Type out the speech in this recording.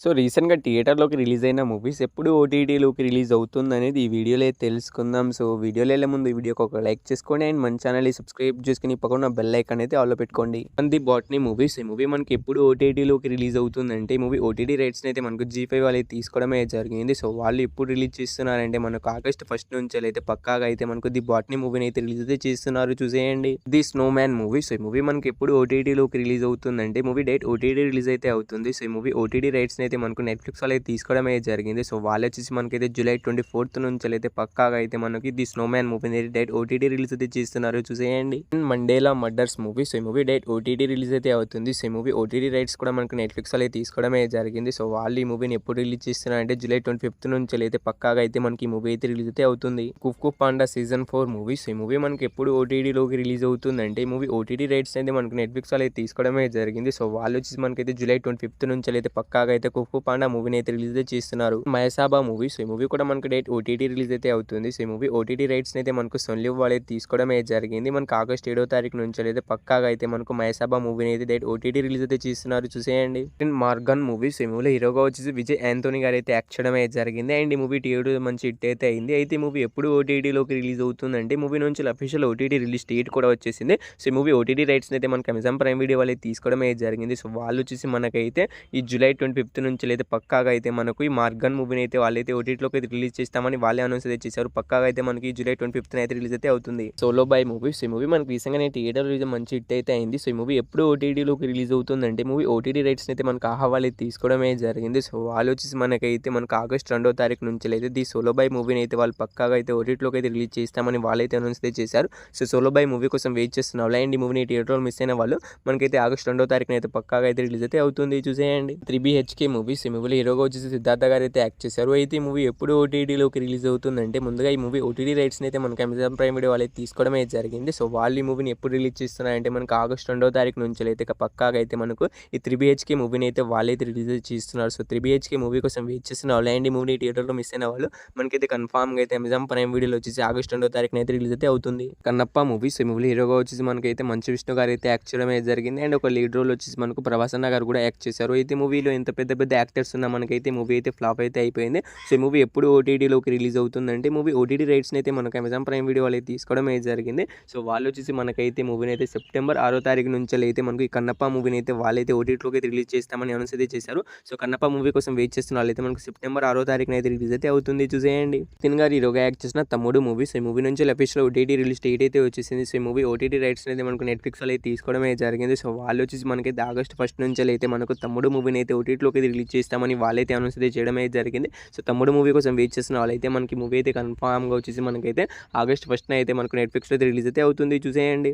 So రీసెంట్‌గా థియేటర్‌లోకి release అయిన మూవీస్ ఎప్పుడు ఓటీటీలోకి రిలీజ్ అవుతుందనేది ఈ వీడియోలో అయితే తెలుసుకుందాం. సో వీడియోలో వెళ్ళే ముందు ఈ వీడియోకి ఒక లైక్ చేసుకోండి అండ్ మన ఛానల్‌ని సబ్స్క్రైబ్ చేసుకొని పక్కన బెల్ ఐకాన్ అయితే ఆల్‌లో పెట్టుకోండి. ది బాట్‌ని మూవీస్ ఈ మూవీ మనకి ఎప్పుడు ఓటీటీలోకి రిలీజ్ అవుతుందంటే ఈ మూవీ ఓటీటీ రైట్స్‌ని అయితే మనకు జీ5 వాళ్ళు తీసుకోవడమే జరిగింది. సో వాళ్ళు ఎప్పుడు రిలీజ్ చేస్తున్నారంటే మనకు ఆగస్ట్ 1 నుంచి అయితే పక్కాగా అయితే మనకు ది బాట్‌ని మూవీని అయితే రిలీజ్ అయితే చేస్తున్నారు చూసేయండి. The snow man movie so ఈ మూవీ మనకి ఎప్పుడు ఓటీటీలోకి రిలీజ్ అవుతుందంటే మూవీ డేట్ ఓటీటీ రిలీజ్ అయితే అవుతుంది. సో ఈ మూవీ ఓటీటీ రైట్స్‌ని అయితే మనకు నెట్‌ఫ్లిక్స్ వాళ్ళు అయితే తీసుకోవడమే జరిగింది. సో వాళ్ళు వచ్చేసి మనకైతే జూలై 24 నుంచి అయితే పక్కాగా అయితే మనకి the snow man movie date OTT release అయితే చేస్తున్నారు చూసేయండి. మండేలా మర్డర్స్ మూవీ సో ఈ మూవీ డేట్ ఓటీటీ రిలీజ్ అయితే అవుతుంది. సో ఈ మూవీ ఓటీటీ రైట్స్ కూడా మనకు నెట్‌ఫ్లిక్స్ వాళ్ళు తీసుకోవడమే జరిగింది. సో వాళ్ళు ఈ మూవీని ఎప్పుడు రిలీజ్ చేస్తున్నారంటే జూలై 25 నుంచి అయితే పక్కాగా అయితే మనకి ఈ మూవీ అయితే రిలీజ్ అయితే అవుతుంది. కుక్కు పాండా సీజన్ 4 మూవీ సో ఈ మూవీ మనకి ఎప్పుడు ఓటీటీలోకి రిలీజ్ అవుతుందంటే ఈ మూవీ ఓటీటీ రైట్స్ అయితే మనకు నెట్‌ఫ్లిక్స్ వాళ్ళు అయితే తీసుకోవడమే జరిగింది. సో వాళ్ళు వచ్చేసి మనకైతే జూలై 25 నుంచి అయితే పక్కాగా అయితే కుక్కు పాండా మూవీని అయితే రిలీజ్ చేస్తున్నారు. మయసాబా మూవీ సో ఈ మూవీ కూడా మనకు డేట్ ఓటీటీ రిలీజ్ అయితే అవుతుంది. సో ఈ మూవీ ఓటీటీ రైట్స్ అయితే మనకు సొన్లివ్ వాళ్ళు తీసుకోవడమే జరిగింది. మనకు ఆగస్ట్ 7వ తారీఖు నుంచి అయితే పక్కాగా అయితే మనకు మయసాబా మూవీని అయితే డేట్ ఓటీటీ రిలీజ్ అయితే చేస్తున్నారు చూసేయండి. మార్గన్ మూవీ సో ఈ మూవీలో హీరోగా వచ్చేసి విజయ్ యాంథోనీ గారు అయితే యాక్ట్ చేయడమే జరిగింది. అండ్ ఈ మూవీ థియేటర్ మంచి హిట్ అయితే అయింది. అయితే ఈ మూవీ ఎప్పుడు ఓటీటీలోకి రిలీజ్ అవుతుందంటే మూవీ నుంచి అఫీషియల్ ఓటీటీ రిలీజ్ డేట్ కూడా వచ్చేసింది. సో ఈ మూవీ ఓటీటీ రైట్స్ అయితే మనకు అమెజాన్ ప్రైమ్ వీడియో వాళ్ళు తీసుకోవడమే జరిగింది. సో వాళ్ళు వచ్చేసి మనకైతే ఈ జూలై 25 నుంచి అయితే పక్కాగా అయితే మనకు ఈ మార్గన్ మూవీని అయితే వాళ్ళైతే ఓటీటీలోకి అయితే రిలీజ్ చేస్తామని వాళ్ళే అనౌన్స్ అయితే చేశారు. పక్కాగా అయితే మనకి జూలై 25 అయితే రిలీజ్ అయితే అవుతుంది. సోలో బాయ్ మూవీ సో ఈ మూవీ మనకి రీసెంట్‌గానే థియేటర్ రిలీజ్ మంచి హిట్ అయితే అయింది. సో ఈ మూవీ ఎప్పుడు ఓటీటీలోకి రిలీజ్ అవుతుందంటే మూవీ ఓటీటీ రైట్స్ అయితే మనకు ఆహా వాళ్ళు తీసుకోవడమే జరిగింది. సో వాళ్ళు వచ్చేసి మనకైతే మనకు ఆగస్ట్ 2వ తారీఖు నుంచి అయితే ది సోలో బాయ్ మూవీని అయితే వాళ్ళు పక్కాగా అయితే ఓటీటీలోకి అయితే రిలీజ్ చేస్తామని వాళ్ళైతే అనౌన్స్ అయితే చేశారు. సో సోలో బాయ్ మూవీ కోసం వెయిట్ చేస్తున్న వాళ్ళు అండ్ ఈ మూవీని థియేటర్లో మిస్ అయిన వాళ్ళు మనకైతే ఆగస్ట్ 2వ తారీఖున అయితే పక్కాగా అయితే రిలీజ్ అయితే అవుతుంది చూసేయండి. 3BHK మూవీస్ ఈ మూవీలో హీరోగా వచ్చేసి సిద్ధార్థ గారు అయితే యాక్ట్ చేశారు. అయితే ఈ మూవీ ఎప్పుడు ఓటీటీలోకి రిలీజ్ అవుతుందంటే ముందుగా ఈ మూవీ ఓటీటీ రైట్స్ని అయితే మనకి అమెజాన్ ప్రైమ్ వీడియో వాళ్ళు తీసుకోవడమే జరిగింది. సో వాళ్ళు ఈ మూవీని ఎప్పుడు రిలీజ్ చేస్తున్నారంటే మనకు ఆగస్ట్ 2వ తారీఖు నుంచి అయితే పక్కాగా అయితే మనకు ఈ 3BHK మూవీని అయితే వాళ్ళైతే రిలీజ్ చేస్తున్నారు. సో 3BHK మూవీ కోసం వెయిట్ చేస్తున్న వాళ్ళు అండ్ ఈ మూవీ థియేటర్లో మిస్ అయిన వాళ్ళు మనకైతే కన్ఫామ్గా అయితే అమెజాన్ ప్రైమ్ వీడియోలో వచ్చేసి ఆగస్ట్ 2వ తారీఖున అయితే రిలీజ్ అయితే అవుతుంది. కన్నప్ప మూవీస్ ఈ మూవీలో హీరోగా వచ్చేసి మనకైతే మంచు విష్ణు గారు అయితే యాక్ట్ చేయడమే జరిగింది. అండ్ ఒక లీడ్ రోల్ వచ్చేసి మనకు ప్రభాసన్న గారు కూడా యాక్ట్ చేశారు. అయితే మూవీలో ఎంత పెద్ద పెద్ద యాక్టర్స్ ఉన్నా మనకైతే మూవీ అయితే ఫ్లాప్ అయితే అయిపోయింది. సో ఈ మూవీ ఎప్పుడు ఓటీటీలోకి రిలీజ్ అవుతుందంటే మూవీ ఓటీటీ రైట్స్ని అయితే మనకు అమెజాన్ ప్రైమ్ వీడియో వాళ్ళు తీసుకోవడం అయితే జరిగింది. సో వాళ్ళు వచ్చేసి మనకైతే మూవీని అయితే సెప్టెంబర్ 6వ తారీఖు నుంచి అయితే మనకు ఈ కన్నప్ప మూవీని అయితే వాళ్ళైతే ఓటీటీలోకి అయితే రిలీజ్ చేస్తామని అనౌన్స్ అయితే చేశారు. సో కన్నప్ప మూవీ కోసం వెయిట్ చేస్తున్న వాళ్ళైతే మనకు సెప్టెంబర్ 6వ తారీఖున అయితే రిలీజ్ అయితే అవుతుంది చూసేయండి. నితిన్ గారు హీరోగా యాక్ట్ చేసిన తమ్ముడు మూవీ సో ఈ మూవీ నుంచి అఫీషియల్ ఓటీటీ రిలీజ్ డేట్ అయితే వచ్చేసింది. సో ఈ మూవీ ఓటీటీ రైట్స్ అయితే మనకు నెట్‌ఫ్లిక్స్ వాళ్ళు తీసుకోవడం అయితే జరిగింది. సో వాళ్ళు వచ్చేసి మనకైతే ఆగస్ట్ 1 నుంచి అయితే మనకు తమ్ముడు మూవీని అయితే ఓటీటీలోకి రిలీజ్ చేస్తామని వాళ్ళైతే అనౌన్స్ అయితే చేయడం అయితే జరిగింది. సో తమ్ముడు మూవీ కోసం వెయిట్ చేస్తున్న వాళ్ళైతే మనకి మూవీ అయితే కన్ఫామ్గా వచ్చేసి మనకైతే ఆగస్ట్ 1 అయితే మనకు నెట్‌ఫ్లిక్స్లో అయితే రిలీజ్ అయితే అవుతుంది చూసేయండి.